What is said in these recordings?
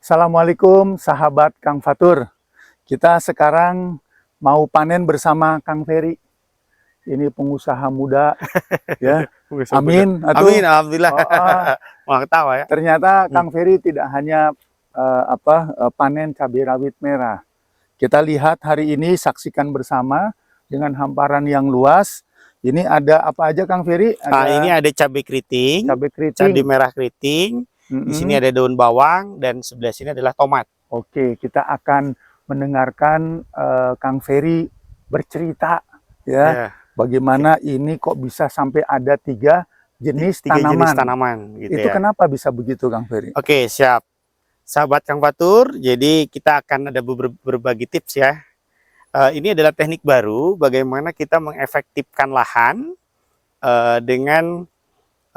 Assalamualaikum sahabat Kang Fatur. Kita sekarang mau panen bersama Kang Ferry. Ini pengusaha muda ya. Amin. Amin, alhamdulillah. Mau ketawa ya. Ternyata Kang Ferry tidak hanya panen cabai rawit merah. Kita lihat hari ini, saksikan bersama dengan hamparan yang luas. Ini ada apa aja Kang Ferry? Ini ada cabai keriting, cabai merah keriting. Di sini ada daun bawang dan sebelah sini adalah tomat. Oke, kita akan mendengarkan Kang Ferry bercerita ya. Bagaimana ini kok bisa sampai ada tiga jenis tanaman. Gitu. Itu kenapa bisa begitu Kang Ferry? Oke, siap. Sahabat Kang Fatur, jadi kita akan ada berbagi tips ya. Ini adalah teknik baru bagaimana kita mengefektifkan lahan dengan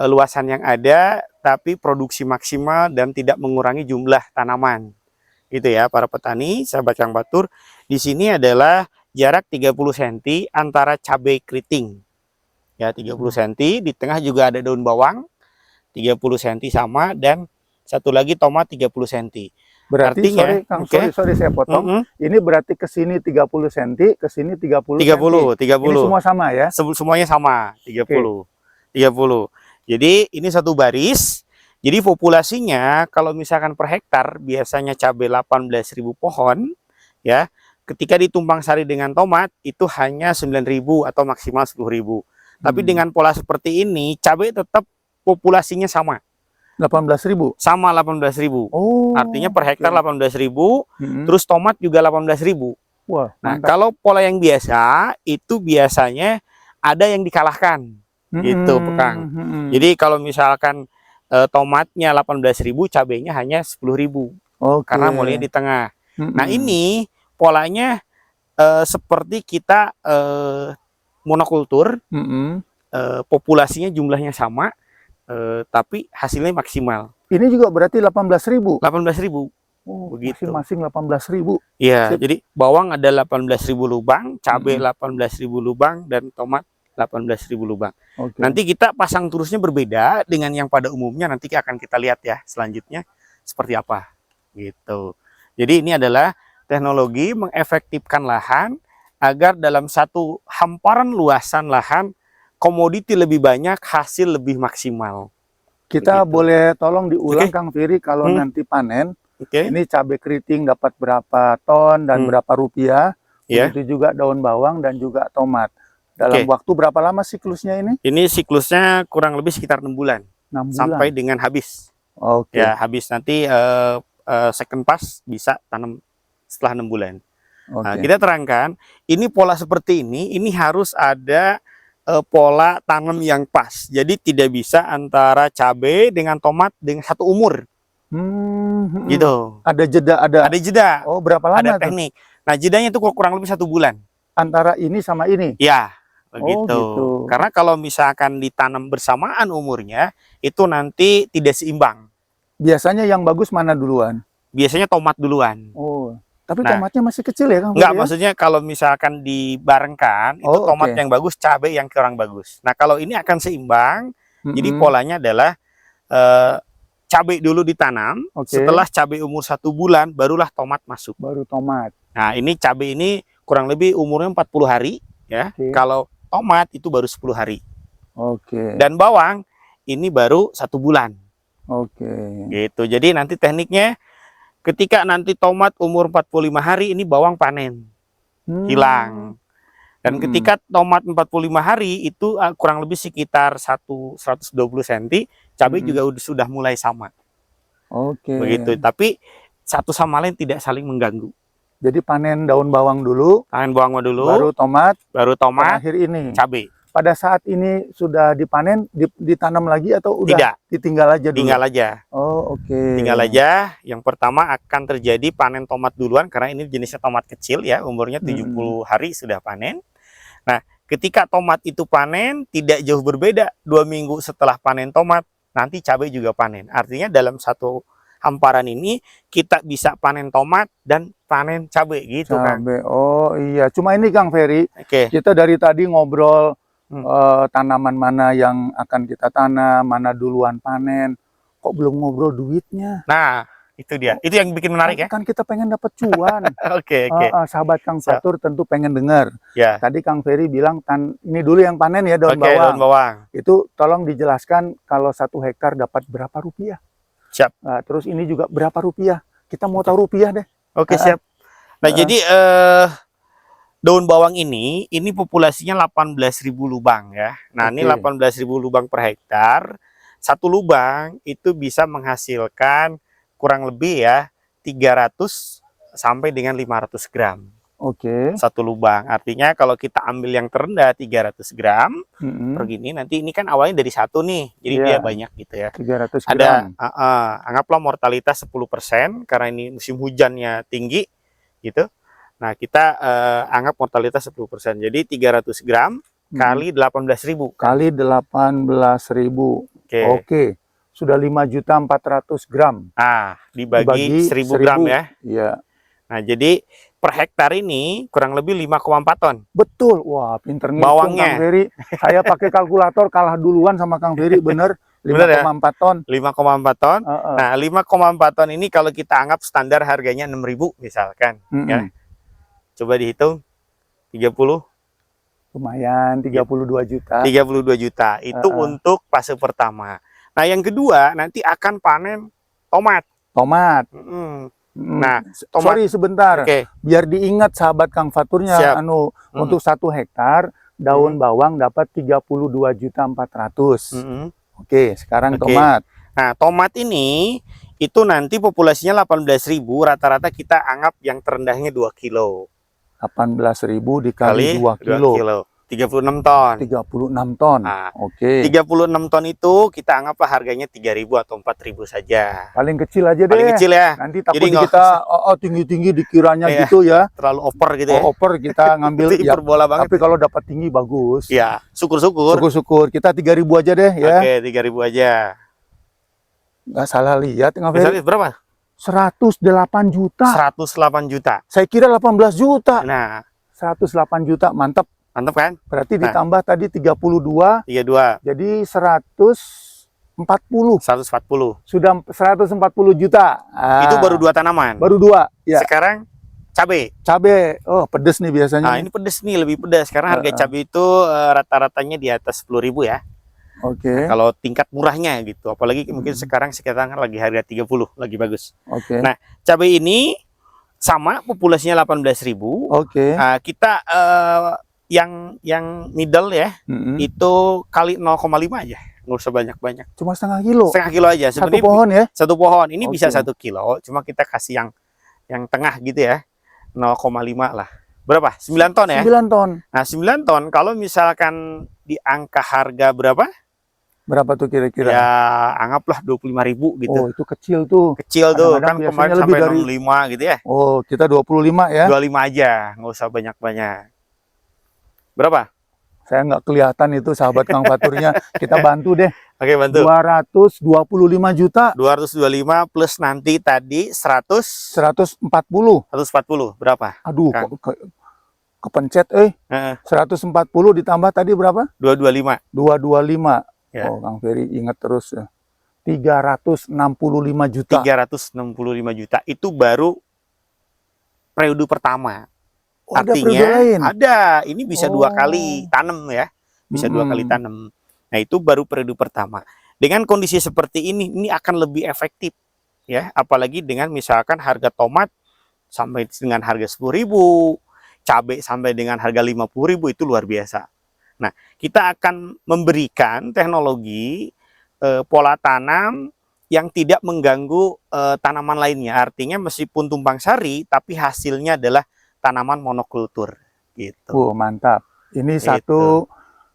luasan yang ada, tapi produksi maksimal dan tidak mengurangi jumlah tanaman. Gitu ya, para petani, sahabat Kang Fatur. Di sini adalah jarak 30 cm antara cabai keriting. Ya, 30 cm, di tengah juga ada daun bawang 30 cm sama, dan satu lagi tomat 30 cm. Berarti, artinya, sorry saya potong. Ini berarti ke sini 30 cm, ke sini 30 cm. 30. Ini semua sama ya? Semuanya sama, 30. 30. Jadi ini satu baris. Jadi populasinya kalau misalkan per hektar biasanya cabai 18.000 pohon ya. Ketika ditumpang sari dengan tomat itu hanya 9.000 atau maksimal 10.000. Tapi dengan pola seperti ini cabai tetap populasinya sama. 18.000? Sama 18.000. Oh, artinya per hektar 18.000, terus tomat juga 18.000. Wah, nah, kalau pola yang biasa itu biasanya ada yang dikalahkan. Gitu, Kang. Jadi kalau misalkan tomatnya 18.000, cabainya hanya 10.000. Karena mulainya di tengah. Nah, ini polanya seperti kita monokultur, populasinya jumlahnya sama, tapi hasilnya maksimal. Ini juga berarti 18.000? 18.000. Oh, begitu. Masing-masing 18.000. Iya, jadi bawang ada 18.000 lubang, cabai 18.000 lubang, dan tomat 18.000 lubang. Nanti kita pasang terusnya berbeda dengan yang pada umumnya, nanti akan kita lihat ya selanjutnya seperti apa. Gitu. Jadi ini adalah teknologi mengefektifkan lahan agar dalam satu hamparan luasan lahan komoditi lebih banyak, hasil lebih maksimal. Kita boleh tolong diulang Kang Ferry kalau nanti panen, ini cabai keriting dapat berapa ton dan berapa rupiah, begitu juga daun bawang dan juga tomat. Dalam waktu berapa lama siklusnya ini? Ini siklusnya kurang lebih sekitar 6 bulan. 6 bulan. Sampai dengan habis. Ya, habis nanti second pass bisa tanam setelah 6 bulan. Nah, kita terangkan, ini pola seperti ini harus ada pola tanam yang pas. Jadi tidak bisa antara cabai dengan tomat dengan satu umur. Gitu. Ada jeda, ada jeda. Oh, berapa lama? Ada teknik. Nah, jedanya itu kurang lebih 1 bulan. Antara ini sama ini? Ya, begitu. Karena kalau misalkan ditanam bersamaan umurnya, itu nanti tidak seimbang. Biasanya yang bagus mana duluan? Biasanya tomat duluan. Oh, tapi tomatnya masih kecil ya Kang? Enggak, maksudnya kalau misalkan dibarengkan, itu tomat yang bagus, cabai yang kurang bagus. Nah, kalau ini akan seimbang, jadi polanya adalah cabai dulu ditanam, setelah cabai umur 1 bulan, barulah tomat masuk. Baru tomat. Nah, ini cabai ini kurang lebih umurnya 40 hari, ya. Kalau tomat itu baru 10 hari. Dan bawang ini baru 1 bulan. Gitu. Jadi nanti tekniknya ketika nanti tomat umur 45 hari ini bawang panen. Hilang. Dan ketika tomat 45 hari itu kurang lebih sekitar 120 cm, cabai juga sudah mulai sama. Begitu. Tapi satu sama lain tidak saling mengganggu. Jadi panen daun bawang dulu, baru tomat, terakhir ini cabai. Pada saat ini sudah dipanen, ditanam lagi atau udah? Tidak, ditinggal aja dulu? Tinggal aja. Tinggal aja. Yang pertama akan terjadi panen tomat duluan, karena ini jenisnya tomat kecil ya, umurnya 70 hari sudah panen. Nah, ketika tomat itu panen, tidak jauh berbeda, 2 minggu setelah panen tomat, nanti cabai juga panen. Artinya dalam satu hamparan ini kita bisa panen tomat dan panen cabai gitu kan. Oh iya, cuma ini Kang Ferry, kita dari tadi ngobrol tanaman mana yang akan kita tanam, mana duluan panen, kok belum ngobrol duitnya. Nah, Itu dia. Itu yang bikin menarik ya. Kan kita pengen dapat cuan. Oke. Sahabat Kang Fatur tentu pengen dengar. Ya. Tadi Kang Ferry bilang ini dulu yang panen ya daun bawang. Daun bawang. Itu tolong dijelaskan kalau 1 hektar dapat berapa rupiah. Siap. Terus ini juga berapa rupiah. Kita mau tahu rupiah deh. Oke, siap. Nah, jadi daun bawang ini populasinya 18.000 lubang ya. Nah, ini 18.000 lubang per hektar. Satu lubang itu bisa menghasilkan kurang lebih ya 300 sampai dengan 500 gram. Satu lubang. Artinya kalau kita ambil yang terendah 300 gram per gini, nanti ini kan awalnya dari 1 nih. Jadi dia banyak gitu ya. 300 gram. Anggaplah mortalitas 10% karena ini musim hujannya tinggi gitu. Nah, kita anggap mortalitas 10%. Jadi 300 gram kali 18.000. Kali 18.000. Oke. Sudah 5.400.000 gram. Dibagi 1.000 gram ya. Iya. Nah, jadi per hektar ini kurang lebih 5,4 ton. Betul. Wah, pinter ngitung bawangnya. Kang Ferry. Saya pakai kalkulator kalah duluan sama Kang Ferry, bener. 5,4 ton. 5,4 ton. Nah, 5,4 ton ini kalau kita anggap standar harganya 6.000 misalkan. Ya. Coba dihitung 30. Lumayan, 32 juta. 32 juta. Itu untuk fase pertama. Nah, yang kedua nanti akan panen tomat. Nah, tomat. Sorry sebentar. Biar diingat sahabat Kang Faturnya, untuk 1 hektar daun bawang dapat 32.400.000. Oke, sekarang tomat. Nah, tomat ini itu nanti populasinya 18.000, rata-rata kita anggap yang terendahnya 2 kilo. 18.000 dikali 2 kilo. 36 ton. 36 ton. Oke. 36 ton itu kita anggaplah harganya 3.000 atau 4.000 saja. Paling kecil aja deh. Paling kecil ya. Nanti takut kita tinggi-tinggi dikiranya gitu ya. Terlalu over gitu ya. Over kita ngambil ya. Hiperbola banget. Tapi kalau dapat tinggi bagus. Ya, syukur-syukur. Syukur-syukur. Kita 3.000 aja deh ya. Oke, 3.000 aja. Nggak salah lihat nggak Ferry? Berapa? 108 juta. 108 juta. Saya kira 18 juta. Nah, 108 juta, mantap. Mantap kan? Berarti ditambah tadi 32. Jadi 140. Sudah 140 juta. Itu baru 2 tanaman. Baru 2. Ya. Sekarang cabai. Oh, pedes nih biasanya. Nah, ini pedes nih, lebih pedas karena harga cabai itu rata-ratanya di atas 10.000 ya. Nah, kalau tingkat murahnya gitu, apalagi mungkin sekarang lagi harga 30, lagi bagus. Nah, cabai ini sama populasinya 18.000. Kita yang middle ya, itu kali 0,5 aja, nggak usah banyak-banyak. Cuma setengah kilo. Setengah kilo aja. Satu pohon ya? Satu pohon. Ini bisa 1 kilo, cuma kita kasih yang tengah gitu ya, 0,5 lah. Berapa? 9 ton ya? 9 ton. Nah, 9 ton kalau misalkan di angka harga berapa? Berapa tuh kira-kira? Ya, anggaplah 25.000 gitu. Oh, itu kecil tuh. Kecil tuh, kan kemarin sampai 65 gitu ya. Oh, kita 25 ya? 25 aja, nggak usah banyak-banyak. Berapa? Saya nggak kelihatan itu sahabat Kang Faturnya. Kita bantu deh. Oke, bantu. 225 juta. 225 plus nanti tadi 140. 140 berapa? Aduh, kepencet 140 ditambah tadi berapa? 225. 225. Ya. Oh, Kang Ferry ingat terus ya. 365 juta. 365 juta itu baru periode pertama. Artinya ada, ini bisa 2 kali tanam ya, bisa 2 kali tanam. Nah, itu baru periode pertama. Dengan kondisi seperti ini akan lebih efektif ya, apalagi dengan misalkan harga tomat sampai dengan harga 10.000, cabai sampai dengan harga 50.000, itu luar biasa. Nah, kita akan memberikan teknologi pola tanam yang tidak mengganggu tanaman lainnya. Artinya meskipun tumpang sari, tapi hasilnya adalah tanaman monokultur gitu. Mantap. Ini satu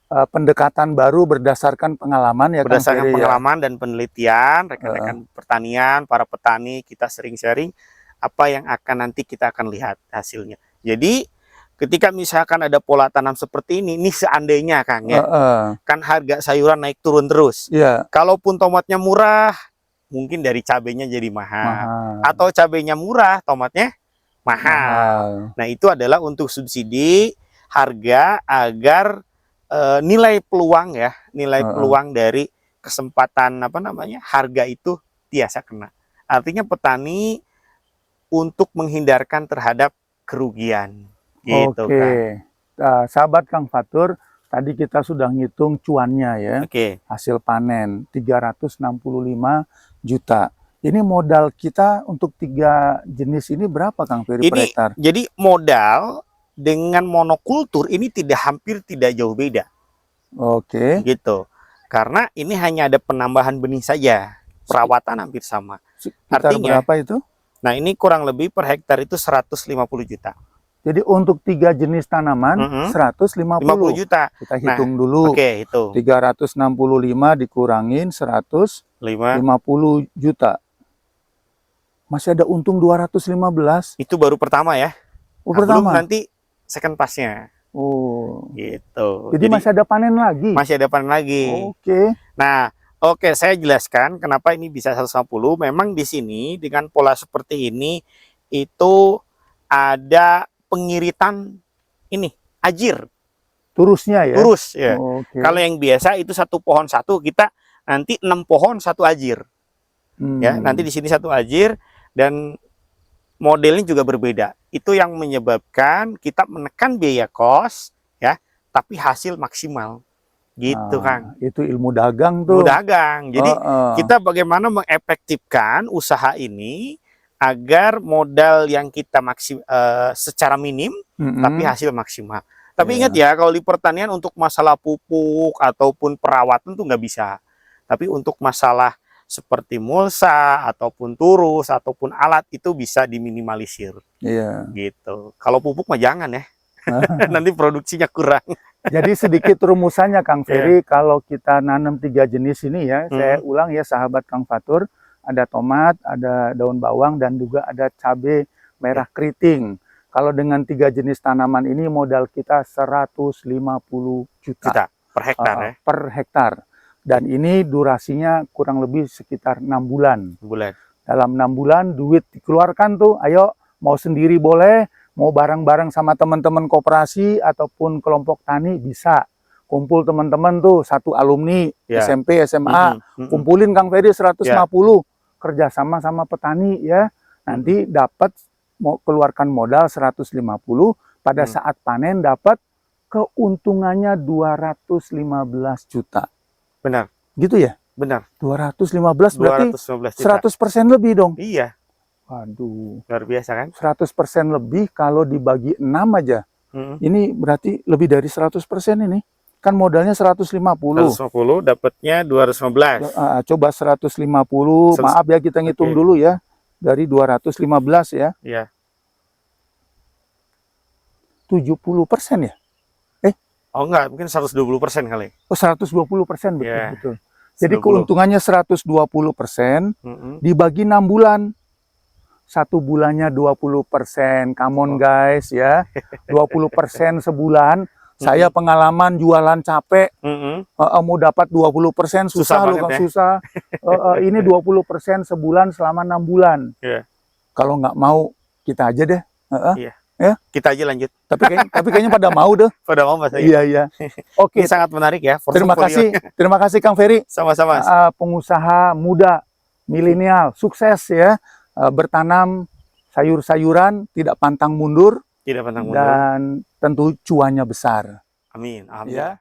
pendekatan baru berdasarkan pengalaman ya. Berdasarkan pengalaman dan penelitian rekan-rekan pertanian, para petani, kita sering sharing apa yang akan nanti kita akan lihat hasilnya. Jadi ketika misalkan ada pola tanam seperti ini seandainya Kang ya, kan harga sayuran naik turun terus. Kalaupun tomatnya murah, mungkin dari cabainya jadi mahal. Atau cabainya murah, tomatnya mahal. Nah, itu adalah untuk subsidi harga agar nilai peluang ya, nilai peluang dari kesempatan harga itu biasa kena. Artinya petani untuk menghindarkan terhadap kerugian. Gitu, Oke. Kang. Nah, sahabat Kang Fatur, tadi kita sudah ngitung cuannya ya. Oke. Hasil panen 365 juta. Ini modal kita untuk 3 jenis ini berapa Kang Ferry per hektar? Jadi modal dengan monokultur ini hampir tidak jauh beda. Oke. Gitu. Karena ini hanya ada penambahan benih saja. Perawatan hampir sama. Artinya berapa itu? Nah, ini kurang lebih per hektar itu 150 juta. Jadi untuk 3 jenis tanaman 150 juta. Kita hitung dulu. Oke, hitung. 365 dikurangin 150 juta. Masih ada untung 215. Itu baru pertama ya. Oh, pertama. Belum nanti second pass-nya. Oh. Gitu. Jadi masih ada panen lagi. Masih ada panen lagi. Oke. Nah, oke, saya jelaskan kenapa ini bisa 150. Memang di sini dengan pola seperti ini itu ada pengiritan ini ajir. Turusnya ya. Turus ya. Oke. Kalau yang biasa itu 1 pohon 1, kita nanti 6 pohon 1 ajir. Ya, nanti di sini 1 ajir dan modelnya juga berbeda. Itu yang menyebabkan kita menekan biaya kos ya, tapi hasil maksimal. Gitu, Kang. Itu ilmu dagang tuh. Ilmu dagang. Jadi kita bagaimana mengefektifkan usaha ini agar modal yang kita secara minim tapi hasil maksimal. Tapi ingat ya, kalau di pertanian untuk masalah pupuk ataupun perawatan tuh nggak bisa. Tapi untuk masalah seperti mulsa ataupun turus ataupun alat itu bisa diminimalisir. Iya. Gitu. Kalau pupuk mah jangan ya. Nanti produksinya kurang. Jadi sedikit rumusannya Kang Ferry, kalau kita nanam 3 jenis ini ya, saya ulang ya sahabat Kang Fatur, ada tomat, ada daun bawang, dan juga ada cabai merah keriting. Kalau dengan 3 jenis tanaman ini modal kita 150 juta per hektar ya. Per hektar. Dan ini durasinya kurang lebih sekitar 6 bulan. Dalam 6 bulan duit dikeluarkan tuh, ayo mau sendiri boleh, mau bareng-bareng sama teman-teman koperasi ataupun kelompok tani bisa. Kumpul teman-teman tuh, satu alumni SMP, SMA, kumpulin Kang Ferry 150, kerjasama sama petani ya. Nanti dapat mau keluarkan modal 150, pada saat panen dapat keuntungannya 215 juta. Benar. Gitu ya? Benar. 215 berarti 100% lebih dong. Iya. Waduh. Luar biasa kan? 100% lebih kalau dibagi 6 aja. Ini berarti lebih dari 100% ini. Kan modalnya 150. 150 dapatnya 215. Coba 150, maaf ya kita ngitung dulu ya. Dari 215 ya. Iya. 70% ya? Oh enggak, mungkin 120% kali. Oh 120%, betul. Jadi keuntungannya 120% dibagi 6 bulan. 1 bulannya 20%. Come on guys ya. 20% sebulan. Saya pengalaman jualan capek. Mau dapat 20% susah loh Kang, susah. Ini 20% sebulan selama 6 bulan. Kalau nggak mau kita aja deh. Ya, kita aja lanjut. Tapi kayaknya pada mau deh. Pada mau Mas. Iya. Oke. Ini sangat menarik ya. Terima kasih Kang Ferry. Sama-sama. Pengusaha muda, milenial, sukses ya. Bertanam sayur-sayuran, tidak pantang mundur. Tidak pantang mundur. Dan tentu cuannya besar. Amin. Ya.